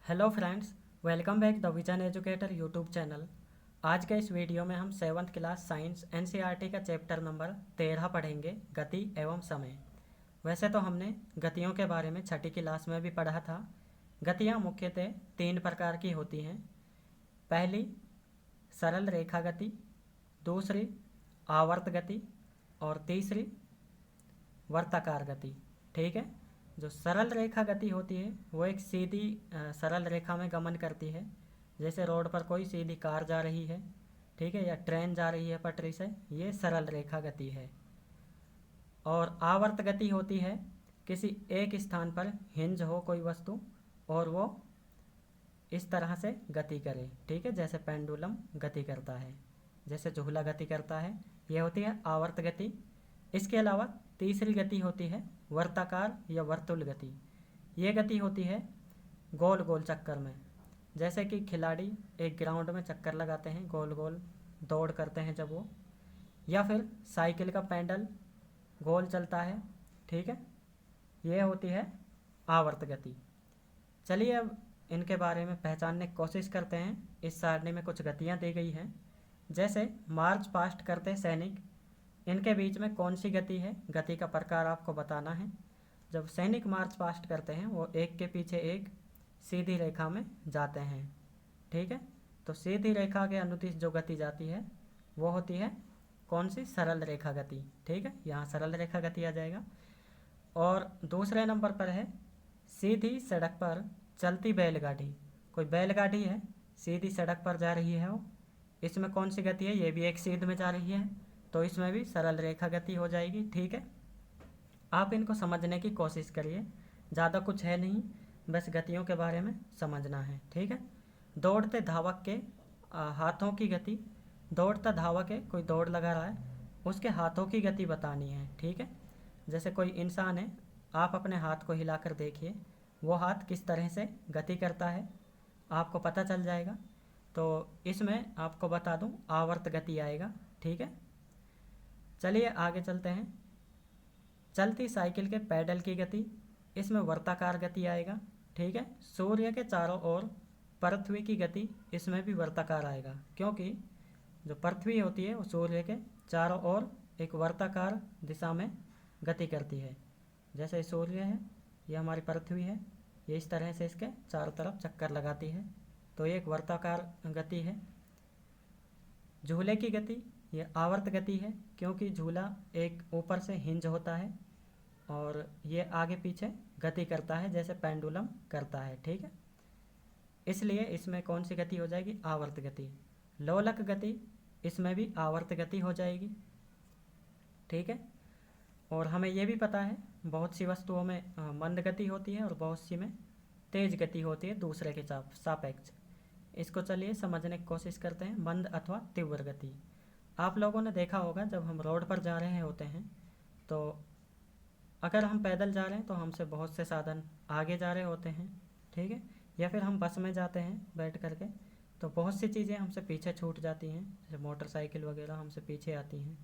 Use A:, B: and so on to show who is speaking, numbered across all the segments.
A: Hello friends, welcome back the vision educator YouTube channel. आज के इस वीडियो में हम 7th क्लास साइंस एनसीईआरटी का चैप्टर नंबर 13 पढ़ेंगे, गति एवं समय। वैसे तो हमने गतियों के बारे में छठी क्लास में भी पढ़ा था। गतियाँ मुख्यतः 3 प्रकार की होती हैं। पहली सरल रेखा गति, दूसरी आवर्त गति और तीसरी वर्ताकार गति। ठीक है। जो सरल रेखा गति होती है वो एक सीधी सरल रेखा में गमन करती है। जैसे रोड पर कोई सीधी कार जा रही है, ठीक है, या ट्रेन जा रही है पटरी से, ये सरल रेखा गति है। और आवर्त गति होती है किसी एक स्थान पर हिंज हो कोई वस्तु और वो इस तरह से गति करे, ठीक है, जैसे पेंडुलम गति करता है, जैसे झूला गति करता है, ये होती है आवर्त गति। इसके अलावा तीसरी गति होती है वर्ताकार या वर्तुल गति। ये गति होती है गोल गोल चक्कर में, जैसे कि खिलाड़ी एक ग्राउंड में चक्कर लगाते हैं, गोल गोल दौड़ करते हैं जब वो, या फिर साइकिल का पैडल गोल चलता है, ठीक है, ये होती है आवर्त गति। चलिए अब इनके बारे में पहचानने की कोशिश करते हैं। इस सारणी में कुछ गतियाँ दी गई हैं। जैसे मार्च पास्ट करते सैनिक, इनके बीच में कौन सी गति है, गति का प्रकार आपको बताना है। जब सैनिक मार्च पास्ट करते हैं वो एक के पीछे एक सीधी रेखा में जाते हैं, ठीक है। तो सीधी रेखा के अनुदिश जो गति जाती है वो होती है कौन सी, सरल रेखा गति, ठीक है, यहाँ सरल रेखा गति आ जाएगा। और दूसरे नंबर पर है सीधी सड़क पर चलती बैलगाड़ी। कोई बैलगाड़ी है सीधी सड़क पर जा रही है वो, इसमें कौन सी गति है, ये भी एक सीध में जा रही है, तो इसमें भी सरल रेखा गति हो जाएगी, ठीक है। आप इनको समझने की कोशिश करिए, ज़्यादा कुछ है नहीं, बस गतियों के बारे में समझना है, ठीक है। दौड़ते धावक के हाथों की गति, दौड़ता धावक है, कोई दौड़ लगा रहा है, उसके हाथों की गति बतानी है, ठीक है। जैसे कोई इंसान है, आप अपने हाथ को हिलाकर देखिए, वो हाथ किस तरह से गति करता है आपको पता चल जाएगा। तो इसमें आपको बता दूं आवर्त गति आएगा, ठीक है। चलिए आगे चलते हैं। चलती साइकिल के पैडल की गति, इसमें वर्ताकार गति आएगा, ठीक है। सूर्य के चारों ओर पृथ्वी की गति, इसमें भी वर्ताकार आएगा, क्योंकि जो पृथ्वी होती है वो सूर्य के चारों ओर एक वर्ताकार दिशा में गति करती है। जैसे सूर्य है, ये हमारी पृथ्वी है, ये इस तरह से इसके चारों तरफ चक्कर लगाती है, तो ये एक वर्ताकार गति है। झूले की गति, ये आवर्त गति है, क्योंकि झूला एक ऊपर से हिंज होता है और ये आगे पीछे गति करता है जैसे पेंडुलम करता है, ठीक है, इसलिए इसमें कौन सी गति हो जाएगी, आवर्त गति। लोलक गति, इसमें भी आवर्त गति हो जाएगी, ठीक है। और हमें ये भी पता है बहुत सी वस्तुओं में मंद गति होती है और बहुत सी में तेज गति होती है दूसरे के सापेक्ष। इसको चलिए समझने की कोशिश करते हैं। मंद अथवा तीव्र गति, आप लोगों ने देखा होगा जब हम रोड पर जा रहे होते हैं, तो अगर हम पैदल जा रहे हैं तो हमसे बहुत से साधन आगे जा रहे होते हैं, ठीक है, या फिर हम बस में जाते हैं बैठ करके, तो बहुत सी चीज़ें हमसे पीछे छूट जाती हैं, जैसे मोटरसाइकिल वगैरह हमसे पीछे आती हैं,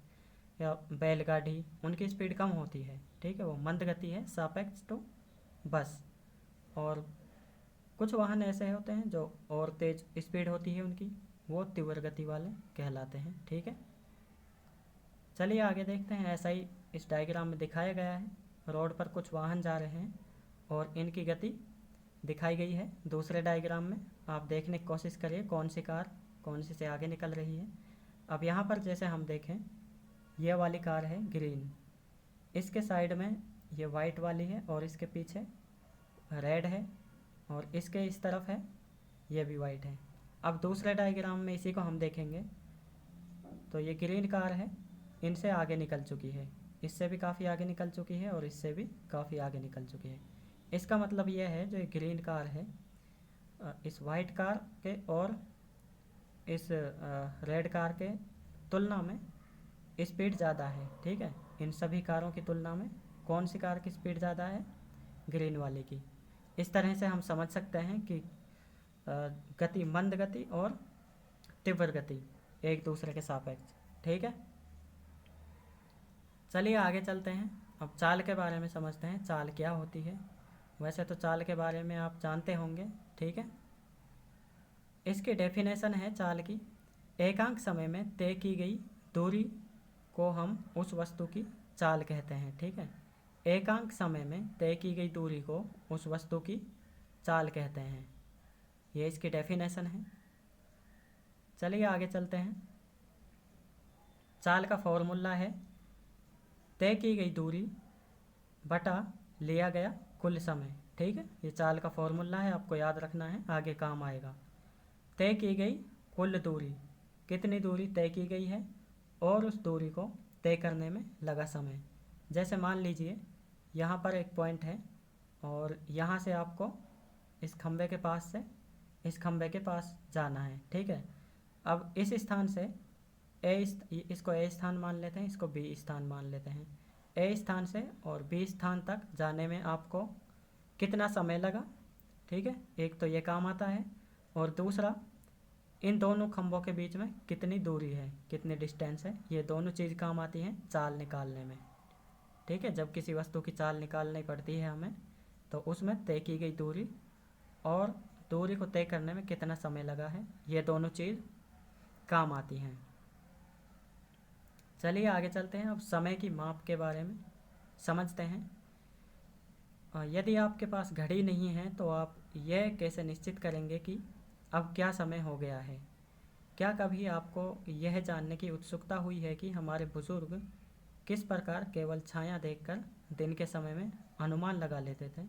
A: या बैलगाड़ी, उनकी स्पीड कम होती है, ठीक है, वो मंद गति है सापेक्ष टू बस। और कुछ वाहन ऐसे होते हैं जो और तेज स्पीड होती है उनकी, वो तीव्र गति वाले कहलाते हैं, ठीक है। चलिए आगे देखते हैं। ऐसा ही इस डायग्राम में दिखाया गया है, रोड पर कुछ वाहन जा रहे हैं और इनकी गति दिखाई गई है दूसरे डायग्राम में। आप देखने की कोशिश करिए कौन सी कार कौन सी से आगे निकल रही है। अब यहाँ पर जैसे हम देखें, ये वाली कार है ग्रीन, इसके साइड में ये वाइट वाली है और इसके पीछे रेड है, और इसके इस तरफ है ये भी वाइट है। अब दूसरे डायग्राम में इसी को हम देखेंगे, तो ये ग्रीन कार है, इनसे आगे निकल चुकी है, इससे भी काफ़ी आगे निकल चुकी है और इससे भी काफ़ी आगे निकल चुकी है। इसका मतलब यह है जो ग्रीन कार है इस वाइट कार के और इस रेड कार के तुलना में स्पीड ज़्यादा है, ठीक है। इन सभी कारों की तुलना में कौन सी कार की स्पीड ज़्यादा है, ग्रीन वाले की। इस तरह से हम समझ सकते हैं कि गति, मंद गति और तीव्र गति एक दूसरे के सापेक्ष, ठीक है। चलिए आगे चलते हैं। अब चाल के बारे में समझते हैं, चाल क्या होती है। वैसे तो चाल के बारे में आप जानते होंगे, ठीक है। इसकी डेफिनेशन है चाल की, एकांक समय में तय की गई दूरी को हम उस वस्तु की चाल कहते हैं, ठीक है। एकांक समय में तय की गई दूरी को उस वस्तु की चाल कहते हैं, ये इसकी डेफिनेशन है। चलिए आगे चलते हैं। चाल का फॉर्मूला है तय की गई दूरी बटा लिया गया कुल समय, ठीक है। ये चाल का फॉर्मूला है, आपको याद रखना है, आगे काम आएगा। तय की गई कुल दूरी, कितनी दूरी तय की गई है और उस दूरी को तय करने में लगा समय। जैसे मान लीजिए यहाँ पर एक पॉइंट है और यहाँ से आपको इस खंबे के पास से इस खंबे के पास जाना है, ठीक है। अब इस स्थान से इसको ए स्थान मान लेते हैं, इसको बी स्थान मान लेते हैं। ए स्थान से और बी स्थान तक जाने में आपको कितना समय लगा, ठीक है। एक तो ये काम आता है और दूसरा इन दोनों खंभों के बीच में कितनी दूरी है, कितनी डिस्टेंस है, ये दोनों चीज़ काम आती हैं चाल निकालने में, ठीक है। जब किसी वस्तु की चाल निकालनी पड़ती है हमें, तो उसमें तय की गई दूरी और दूरी को तय करने में कितना समय लगा है, ये दोनों चीज़ काम आती हैं। चलिए आगे चलते हैं। अब समय की माप के बारे में समझते हैं। यदि आपके पास घड़ी नहीं है तो आप यह कैसे निश्चित करेंगे कि अब क्या समय हो गया है। क्या कभी आपको यह जानने की उत्सुकता हुई है कि हमारे बुजुर्ग किस प्रकार केवल छाया देखकर दिन के समय में अनुमान लगा लेते थे।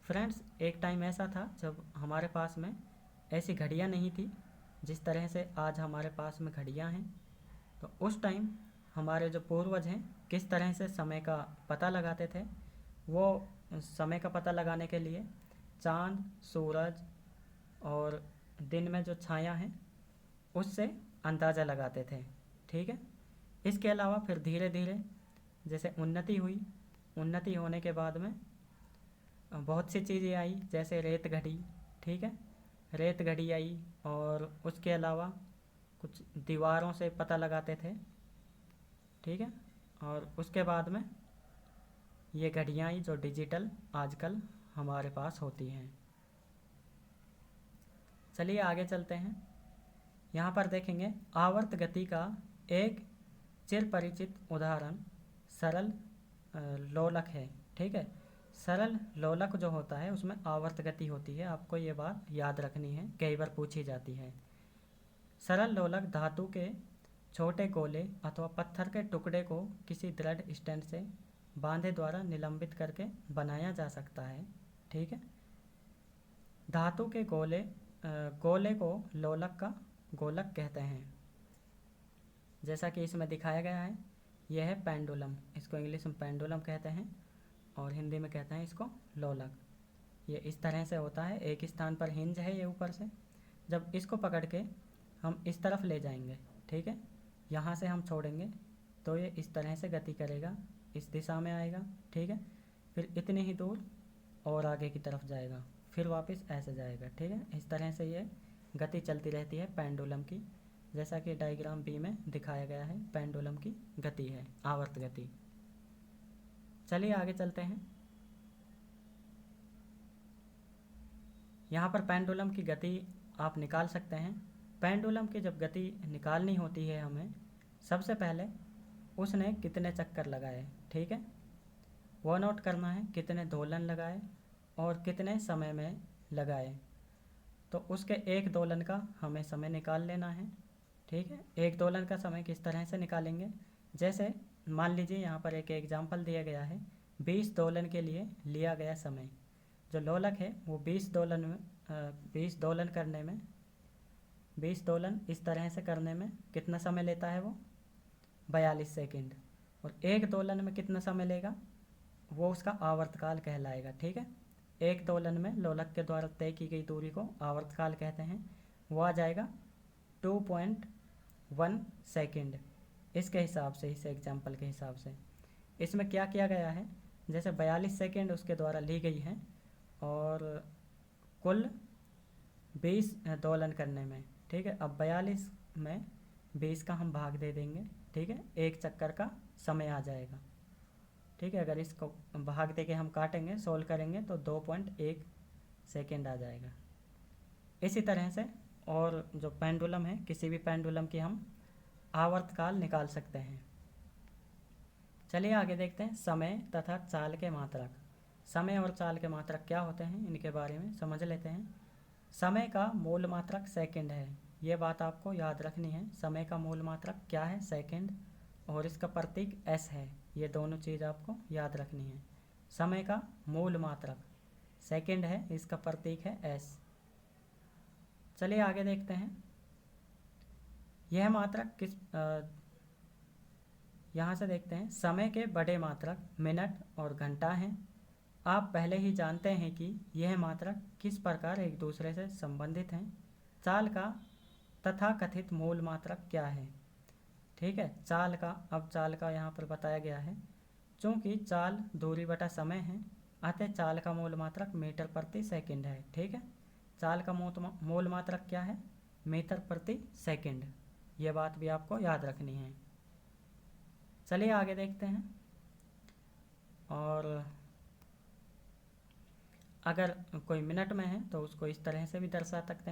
A: फ्रेंड्स, एक टाइम ऐसा था जब हमारे पास में ऐसी घड़ियाँ नहीं थी जिस तरह से आज हमारे पास में घड़ियाँ हैं। तो उस टाइम हमारे जो पूर्वज हैं किस तरह से समय का पता लगाते थे, वो समय का पता लगाने के लिए चाँद, सूरज और दिन में जो छाया है उससे अंदाज़ा लगाते थे, ठीक है। इसके अलावा फिर धीरे धीरे जैसे उन्नति हुई, उन्नति होने के बाद में बहुत सी चीज़ें आई, जैसे रेत घड़ी, ठीक है। रेत घड़ी आई और उसके अलावा कुछ दीवारों से पता लगाते थे, ठीक है। और उसके बाद में ये घड़ियाँ आई जो डिजिटल आजकल हमारे पास होती हैं। चलिए आगे चलते हैं। यहाँ पर देखेंगे आवर्त गति का एक चिर परिचित उदाहरण सरल लोलक है, ठीक है। सरल लोलक जो होता है उसमें आवर्त गति होती है, आपको ये बात याद रखनी है, कई बार पूछी जाती है। सरल लोलक धातु के छोटे गोले अथवा पत्थर के टुकड़े को किसी दृढ़ स्टैंड से बांधे द्वारा निलंबित करके बनाया जा सकता है, ठीक है। धातु के गोले को लोलक का गोलक कहते हैं। जैसा कि इसमें दिखाया गया है, यह है पेंडुलम, इसको इंग्लिश में पेंडुलम कहते हैं और हिंदी में कहते हैं इसको लोलक। ये इस तरह से होता है, एक स्थान पर हिंज है ये ऊपर से, जब इसको पकड़ के हम इस तरफ ले जाएंगे, ठीक है, यहाँ से हम छोड़ेंगे तो ये इस तरह से गति करेगा, इस दिशा में आएगा, ठीक है। फिर इतनी ही दूर और आगे की तरफ जाएगा, फिर वापस ऐसे जाएगा, ठीक है। इस तरह से ये गति चलती रहती है पेंडुलम की, जैसा कि डायग्राम बी में दिखाया गया है, पेंडुलम की गति है, आवर्त गति। चलिए आगे चलते हैं। यहाँ पर पेंडुलम की गति आप निकाल सकते हैं। पेंडुलम की जब गति निकालनी होती है हमें, सबसे पहले उसने कितने चक्कर लगाए, ठीक है, वो नोट करना है, कितने दोलन लगाए और कितने समय में लगाए। तो उसके एक दोलन का हमें समय निकाल लेना है, ठीक है। एक दोलन का समय किस तरह से निकालेंगे, जैसे मान लीजिए यहाँ पर एक एग्जाम्पल दिया गया है, 20 दोलन के लिए लिया गया समय। जो लोलक है वो 20 दोलन करने में, 20 दोलन इस तरह से करने में कितना समय लेता है, वो 42 सेकंड। और एक दोलन में कितना समय लेगा, वो उसका आवर्तकाल कहलाएगा, ठीक है। एक दोलन में लोलक के द्वारा तय की गई दूरी को आवर्तकाल कहते हैं, वो आ जाएगा 2.1 सेकंड। इसके हिसाब से, इस एग्जाम्पल के हिसाब से इसमें क्या किया गया है, जैसे 42 सेकंड उसके द्वारा ली गई है और कुल 20 दोलन करने में, ठीक है। अब 42 में 20 का हम भाग दे देंगे, ठीक है, एक चक्कर का समय आ जाएगा। ठीक है, अगर इसको भाग दे के हम काटेंगे, सोल्व करेंगे तो 2.1 सेकेंड आ जाएगा। इसी तरह से और जो पेंडुलम है, किसी भी पेंडुलम की हम आवर्तकाल निकाल सकते हैं। चलिए आगे देखते हैं समय तथा चाल के मात्रक। समय और चाल के मात्रक क्या होते हैं, इनके बारे में समझ लेते हैं। समय का मूल मात्रक सेकंड है, ये बात आपको याद रखनी है। समय का मूल मात्रक क्या है, सेकंड, और इसका प्रतीक एस है। ये दोनों चीज़ आपको याद रखनी है। समय का मूल मात्रक सेकंड है, इसका प्रतीक है एस। चलिए आगे देखते हैं। यह मात्रक किस यहाँ से देखते हैं। समय के बड़े मात्रक मिनट और घंटा हैं। आप पहले ही जानते हैं कि यह मात्रक किस प्रकार एक दूसरे से संबंधित हैं। चाल का तथाकथित मूल मात्रक क्या है, ठीक है। चाल का यहाँ पर बताया गया है। चूँकि चाल दूरी बटा समय है, अतः चाल का मूल मात्रक मीटर प्रति सेकंड है, ठीक है। चाल का मूल मात्रक क्या है, मीटर प्रति सेकंड। ये बात भी आपको याद रखनी है। चलिए आगे देखते हैं। और अगर कोई मिनट में है तो उसको इस तरह से भी दर्शा सकते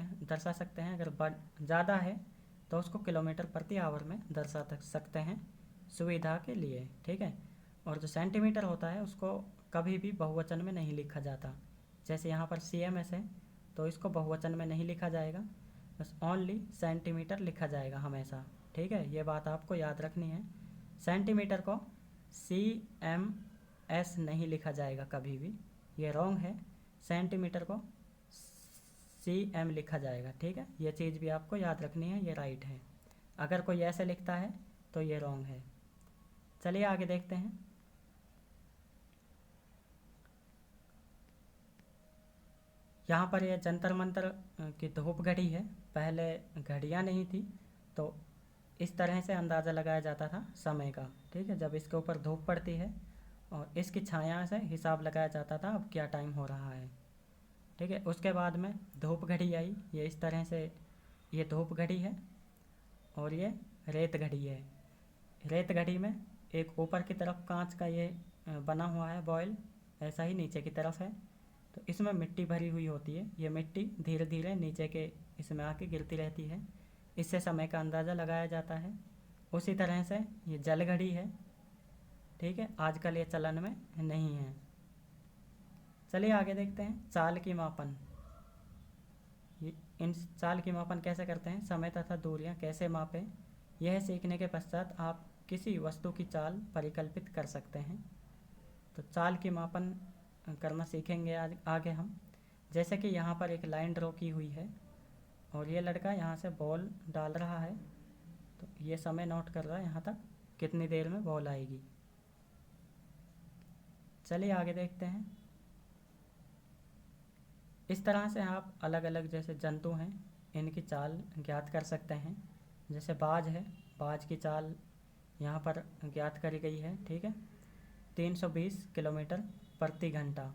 A: हैं। अगर ज़्यादा है तो उसको किलोमीटर प्रति आवर में दर्शा सकते हैं, सुविधा के लिए, ठीक है। और जो सेंटीमीटर होता है उसको कभी भी बहुवचन में नहीं लिखा जाता। जैसे यहाँ पर CMS है तो इसको बहुवचन में नहीं लिखा जाएगा, बस ओनली सेंटीमीटर लिखा जाएगा हमेशा, ठीक है। ये बात आपको याद रखनी है। सेंटीमीटर को CMS नहीं लिखा जाएगा कभी भी, ये रॉन्ग है। सेंटीमीटर को CM लिखा जाएगा, ठीक है। ये चीज़ भी आपको याद रखनी है, ये राइट है। अगर कोई ऐसे लिखता है तो ये रॉन्ग है। चलिए आगे देखते हैं। यहाँ पर ये जंतर मंतर की धूप घड़ी है। पहले घड़ियाँ नहीं थी तो इस तरह से अंदाज़ा लगाया जाता था समय का, ठीक है। जब इसके ऊपर धूप पड़ती है और इसकी छाया से हिसाब लगाया जाता था अब क्या टाइम हो रहा है, ठीक है। उसके बाद में धूप घड़ी आई, ये इस तरह से, ये धूप घड़ी है और ये रेत घड़ी है। रेत घड़ी में एक ऊपर की तरफ कांच का ये बना हुआ है बॉयल, ऐसा ही नीचे की तरफ है। तो इसमें मिट्टी भरी हुई होती है, ये मिट्टी धीरे धीरे नीचे के इसमें आके गिरती रहती है, इससे समय का अंदाज़ा लगाया जाता है। उसी तरह से ये जल घड़ी है, ठीक है। आजकल ये चलन में नहीं है। चलिए आगे देखते हैं। चाल की मापन, इन चाल की मापन कैसे करते हैं, समय तथा दूरियां कैसे मापें, यह सीखने के पश्चात आप किसी वस्तु की चाल परिकल्पित कर सकते हैं। तो चाल की मापन करना सीखेंगे आज आगे हम। जैसे कि यहाँ पर एक लाइन ड्रॉ की हुई है और ये लड़का यहाँ से बॉल डाल रहा है, तो ये समय नोट कर रहा है यहाँ तक कितनी देर में बॉल आएगी। चलिए आगे देखते हैं। इस तरह से आप अलग अलग जैसे जंतु हैं इनकी चाल ज्ञात कर सकते हैं। जैसे बाज है, बाज की चाल यहाँ पर ज्ञात करी गई है, ठीक है, 320 किलोमीटर प्रति घंटा।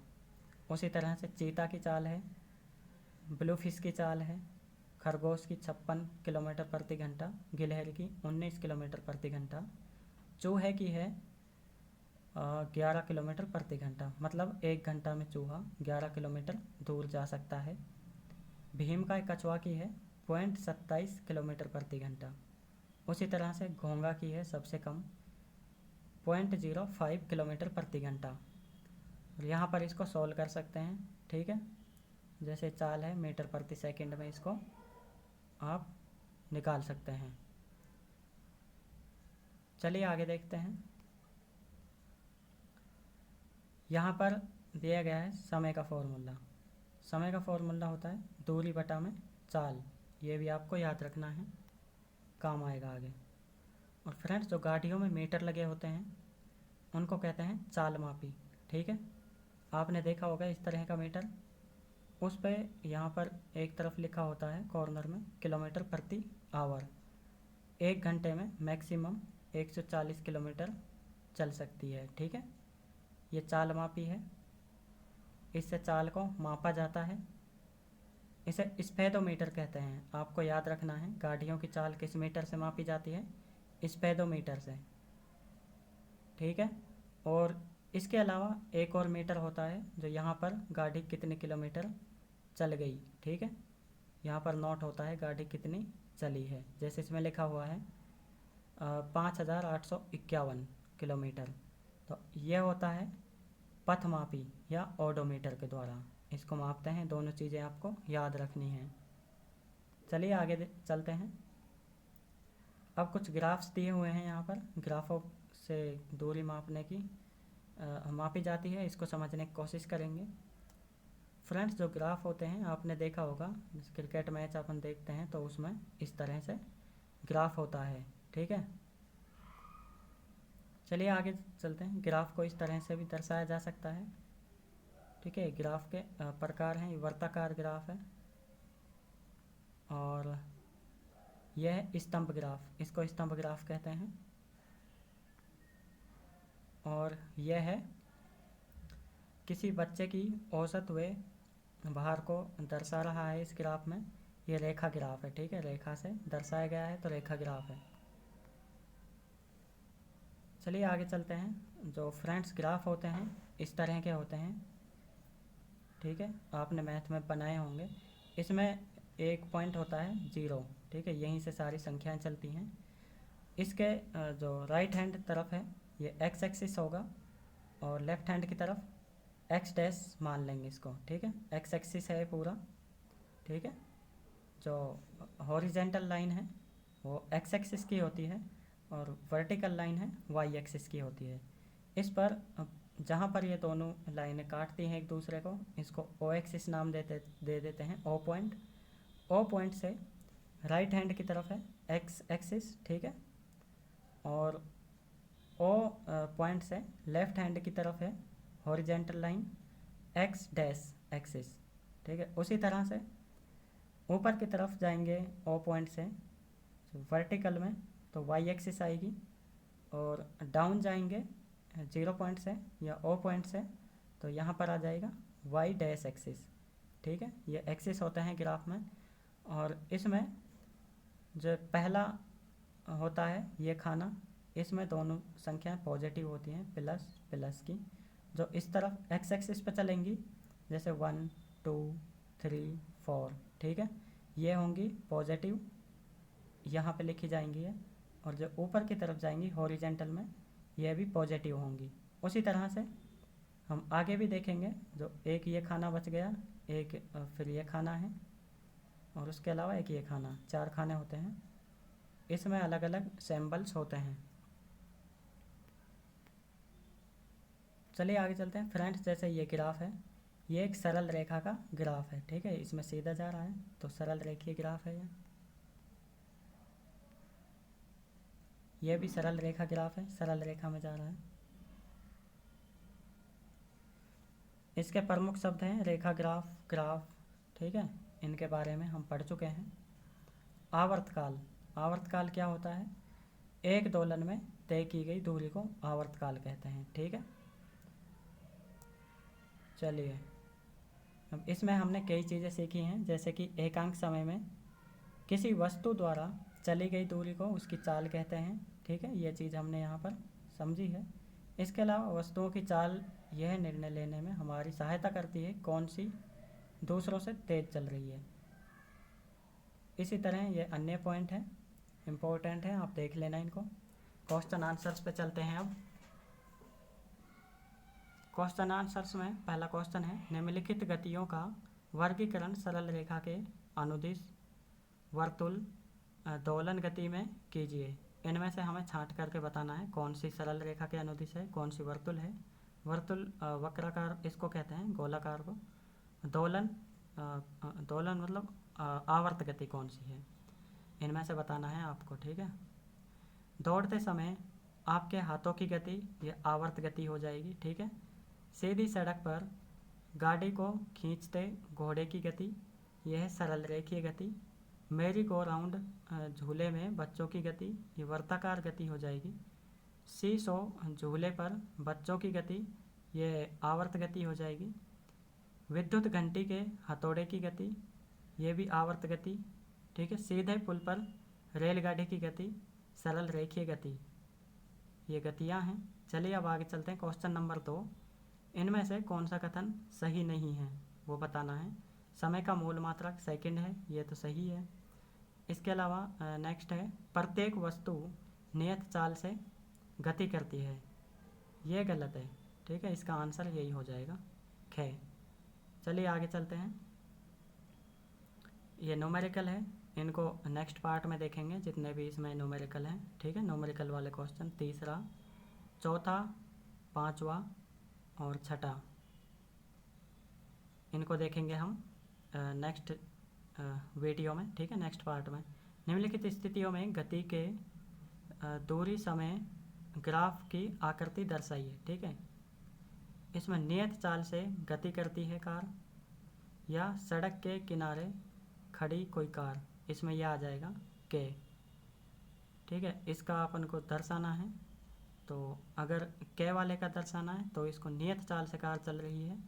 A: उसी तरह से चीता की चाल है, ब्लू फिश की चाल है, खरगोश की 56 किलोमीटर प्रति घंटा, गिलहरी की 19 किलोमीटर प्रति घंटा, चूहे की है 11 किलोमीटर प्रति घंटा, मतलब 1 घंटा में चूहा 11 किलोमीटर दूर जा सकता है। भीम का कछुआ की है 0.27 किलोमीटर प्रति घंटा। उसी तरह से घोंगा की है सबसे कम 0.05 किलोमीटर प्रति घंटा। और यहाँ पर इसको सॉल्व कर सकते हैं, ठीक है। जैसे चाल है मीटर प्रति सेकंड में, इसको आप निकाल सकते हैं। चलिए आगे देखते हैं। यहाँ पर दिया गया है समय का फॉर्मूला। समय का फॉर्मूला होता है दूरी बटा में चाल, ये भी आपको याद रखना है, काम आएगा आगे। और फ्रेंड्स, जो गाड़ियों में मीटर लगे होते हैं उनको कहते हैं चाल मापी, ठीक है। आपने देखा होगा इस तरह का मीटर, उस पर यहाँ पर एक तरफ लिखा होता है कॉर्नर में किलोमीटर प्रति आवर। 1 घंटे में मैक्सिमम 140 किलोमीटर चल सकती है, ठीक है। ये चाल मापी है, इससे चाल को मापा जाता है। इसे स्पेडोमीटर कहते हैं, आपको याद रखना है। गाड़ियों की चाल किस मीटर से मापी जाती है, स्पेडोमीटर से, ठीक है। और इसके अलावा एक और मीटर होता है जो यहाँ पर गाड़ी कितने किलोमीटर चल गई, ठीक है। यहाँ पर नोट होता है गाड़ी कितनी चली है, जैसे इसमें लिखा हुआ है 5851 किलोमीटर। तो ये होता है पथमापी या ओडोमीटर के द्वारा इसको मापते हैं। दोनों चीज़ें आपको याद रखनी हैं। चलिए आगे चलते हैं। अब कुछ ग्राफ्स दिए हुए हैं यहाँ पर, ग्राफों से दूरी मापने की मापी जाती है, इसको समझने की कोशिश करेंगे। फ्रेंड्स, जो ग्राफ होते हैं आपने देखा होगा, क्रिकेट मैच अपन देखते हैं तो उसमें इस तरह से ग्राफ होता है, ठीक है। चलिए आगे चलते हैं। ग्राफ को इस तरह से भी दर्शाया जा सकता है, ठीक है। ग्राफ के प्रकार हैं, वर्ताकार ग्राफ है और यह है स्तंभ ग्राफ, इसको स्तंभ ग्राफ कहते हैं। और यह है किसी बच्चे की औसत वे भार को दर्शा रहा है इस ग्राफ में। ये रेखा ग्राफ है, ठीक है, रेखा से दर्शाया गया है तो रेखा ग्राफ है। चलिए आगे चलते हैं। जो फ्रेंड्स ग्राफ होते हैं इस तरह के होते हैं, ठीक है, आपने मैथ में बनाए होंगे। इसमें एक पॉइंट होता है 0, ठीक है, यहीं से सारी संख्याएं चलती हैं। इसके जो राइट हैंड तरफ है ये एक्स एक्सिस होगा और लेफ्ट हैंड की तरफ एक्स डैश मान लेंगे इसको, ठीक है। एक्स एक्सिस है पूरा, ठीक है। जो हॉरिजेंटल लाइन है वो एक्स एक्सिस की होती है और वर्टिकल लाइन है वाई एक्सिस की होती है। इस पर जहाँ पर ये दोनों लाइनें काटती हैं एक दूसरे को, इसको ओ एक्सिस नाम दे देते हैं, ओ पॉइंट। ओ पॉइंट से राइट हैंड की तरफ है एक्स एक्सिस, ठीक है, और ओ पॉइंट से लेफ्ट हैंड की तरफ है horizontal line x dash axis, ठीक है। उसी तरह से ऊपर की तरफ जाएंगे ओ पॉइंट से वर्टिकल में तो वाई एक्सिस आएगी, और डाउन जाएंगे 0 पॉइंट से या ओ पॉइंट से तो यहाँ पर आ जाएगा वाई डैश एक्सिस, ठीक है। ये एक्सिस होते हैं ग्राफ में। और इसमें जो पहला होता है ये खाना, इसमें दोनों संख्याएं पॉजिटिव होती हैं, प्लस प्लस की। जो इस तरफ एक्स एक्सिस पे चलेंगी जैसे 1 2 3 4, ठीक है, ये होंगी पॉजिटिव, यहाँ पे लिखी जाएंगी है। और जो ऊपर की तरफ जाएंगी हॉरिजेंटल में ये भी पॉजिटिव होंगी। उसी तरह से हम आगे भी देखेंगे। जो एक ये खाना बच गया, एक फिर ये खाना है और उसके अलावा एक ये खाना, 4 खाने होते हैं। इसमें अलग अलग सिंबल्स होते हैं। चलिए आगे चलते हैं। फ्रेंड्स, जैसे ये ग्राफ है ये एक सरल रेखा का ग्राफ है, ठीक है, इसमें सीधा जा रहा है तो सरल रेखीय ग्राफ है ये भी सरल रेखा ग्राफ है, सरल रेखा में जा रहा है। इसके प्रमुख शब्द हैं रेखा ग्राफ, ग्राफ, ठीक है, इनके बारे में हम पढ़ चुके हैं। आवर्तकाल, आवर्तकाल क्या होता है? एक दोलन में तय की गई दूरी को आवर्तकाल कहते हैं, ठीक है। चलिए अब इसमें हमने कई चीज़ें सीखी हैं, जैसे कि एकांक समय में किसी वस्तु द्वारा चली गई दूरी को उसकी चाल कहते हैं, ठीक है, ये चीज़ हमने यहाँ पर समझी है। इसके अलावा वस्तुओं की चाल यह निर्णय लेने में हमारी सहायता करती है कौन सी दूसरों से तेज़ चल रही है। इसी तरह ये अन्य पॉइंट है, इम्पोर्टेंट है, आप देख लेना इनको। क्वेश्चन आंसर्स पे चलते हैं अब। क्वेश्चन आंसर्स में पहला क्वेश्चन है, निम्नलिखित गतियों का वर्गीकरण सरल रेखा के अनुदिश वर्तुल दोलन गति में कीजिए। इनमें से हमें छांट करके बताना है कौन सी सरल रेखा के अनुदिश है, कौन सी वर्तुल है। वर्तुल वक्राकार इसको कहते हैं, गोलाकार को। दोलन दोलन मतलब आवर्त गति कौन सी है, इनमें से बताना है आपको, ठीक है। दौड़ते समय आपके हाथों की गति ये आवर्त गति हो जाएगी, ठीक है। सीधी सड़क पर गाड़ी को खींचते घोड़े की गति यह है सरल रेखीय गति। मेरी गो राउंड झूले में बच्चों की गति ये वर्ताकार गति हो जाएगी। सी झूले पर बच्चों की गति ये आवर्त गति हो जाएगी। विद्युत घंटी के हथौड़े की गति ये भी आवर्त गति, ठीक है। सीधे पुल पर रेलगाड़ी की गति सरल रेखीय गति, ये गतियाँ हैं। चलिए अब आगे चलते हैं। क्वेश्चन नंबर 2, इनमें से कौन सा कथन सही नहीं है वो बताना है। समय का मूल मात्रक सेकंड है, ये तो सही है। इसके अलावा नेक्स्ट है प्रत्येक वस्तु नियत चाल से गति करती है, ये गलत है। ठीक है, इसका आंसर यही हो जाएगा ख। चलिए आगे चलते हैं। ये न्यूमेरिकल है, इनको नेक्स्ट पार्ट में देखेंगे जितने भी इसमें न्यूमेरिकल हैं। ठीक है, न्यूमेरिकल वाले क्वेश्चन तीसरा, चौथा, पांचवा और छठा, इनको देखेंगे हम नेक्स्ट वीडियो में। ठीक है, नेक्स्ट पार्ट में। निम्नलिखित स्थितियों में गति के दूरी समय ग्राफ की आकृति दर्शाइए। ठीक है, इसमें नियत चाल से गति करती है कार या सड़क के किनारे खड़ी कोई कार, इसमें यह आ जाएगा के। ठीक है, इसका अपन को दर्शाना है, तो अगर के वाले का दर्शाना है तो इसको नियत चाल से कार चल रही है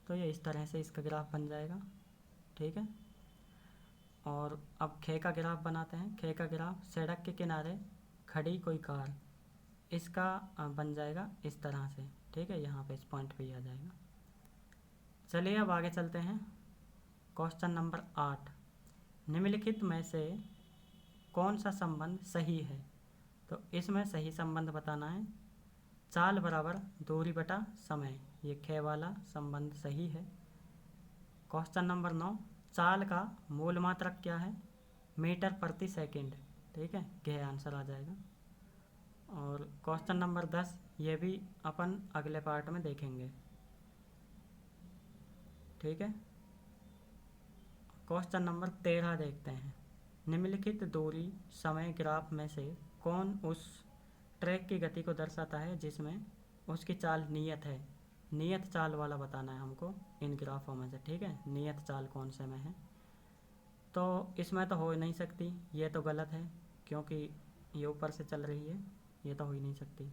A: तो ये इस तरह से इसका ग्राफ बन जाएगा। ठीक है, और अब खे का ग्राफ बनाते हैं। खे का ग्राफ सड़क के किनारे खड़ी कोई कार, इसका बन जाएगा इस तरह से। ठीक है, यहाँ पे इस पॉइंट पे ही आ जाएगा। चलिए अब आगे चलते हैं। क्वेश्चन नंबर 8, निम्नलिखित में से कौन सा संबंध सही है? तो इसमें सही संबंध बताना है चाल बराबर दूरी बटा समय, ये खे वाला संबंध सही है। क्वेश्चन नंबर 9, चाल का मूल मात्रक क्या है? मीटर प्रति सेकंड। ठीक है, घे आंसर आ जाएगा। और क्वेश्चन नंबर 10, ये भी अपन अगले पार्ट में देखेंगे। ठीक है, क्वेश्चन नंबर 13 देखते हैं। निम्नलिखित दूरी समय ग्राफ में से कौन उस ट्रैक की गति को दर्शाता है जिसमें उसकी चाल नियत है? नियत चाल वाला बताना है हमको इन ग्राफों में से। ठीक है, नियत चाल कौन से में है? तो इसमें तो हो ही नहीं सकती, ये तो गलत है क्योंकि ये ऊपर से चल रही है, ये तो हो ही नहीं सकती।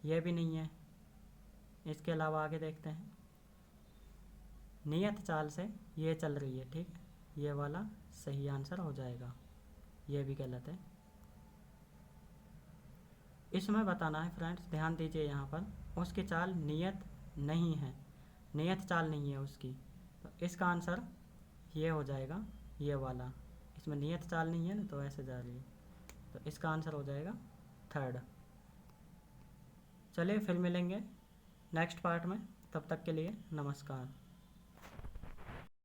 A: ये भी नहीं है। इसके अलावा आगे देखते हैं, नियत चाल से ये चल रही है। ठीक है, ये वाला सही आंसर हो जाएगा, ये भी गलत है। इसमें बताना है फ्रेंड्स, ध्यान दीजिए यहाँ पर, उसकी चाल नियत नहीं है, नियत चाल नहीं है उसकी, तो इसका आंसर ये हो जाएगा, ये वाला। इसमें नियत चाल नहीं है ना, तो ऐसे जा रही है, तो इसका आंसर हो जाएगा थर्ड। चलिए फिर मिलेंगे नेक्स्ट पार्ट में, तब तक के लिए नमस्कार।